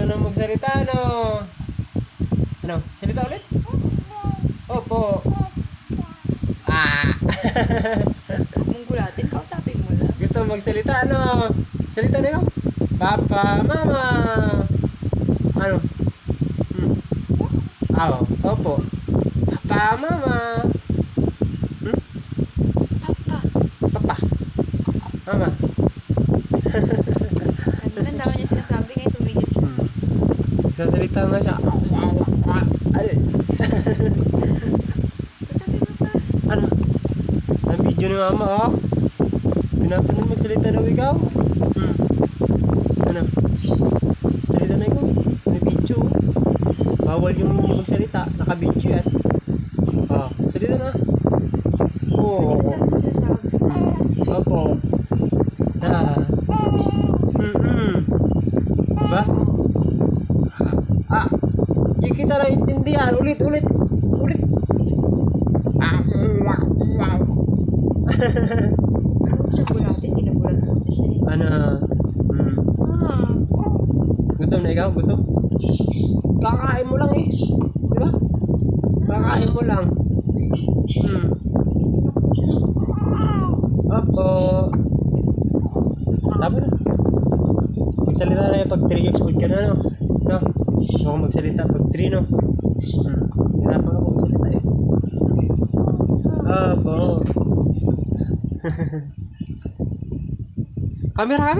marunong magsalita, ano? Ano? Salita ulit? Opo. Ah. Huwag mong gulatin, kausapin mo lang. Gusto mo magsalita, ano? Salita na ikaw. Papa, mama. Ano? Opo. Papa, mama. Papa. Papa. Mama. Kanina ang dami niya sinasabi, ngayon tumigil siya. Sasalita nga siya. Ay. Kausapin mo pa. Ano? Ang video ni mama, oh. Pinapanood magsalita daw ikaw. Ano? Salita na ikaw. May video. Bawal yung hindi magsalita. Naka-video yan. Salita na. Oo. Kanina ang dami sinasabi. Opo. Diba? Di kita na intindihan. Ulit. Gusto siya gulatin, ginagulat mo kasi siya eh. Ano? Gutom na ikaw? Gutom? Kakain mo lang eh. Diba? Kakain mo lang. Opo. Tama na. Magsalita na yung pag 3 years old ka na, no? No? Huwag akong magsalita pag 3, no? Hirapan ako magsalita eh. Opo. Kamera!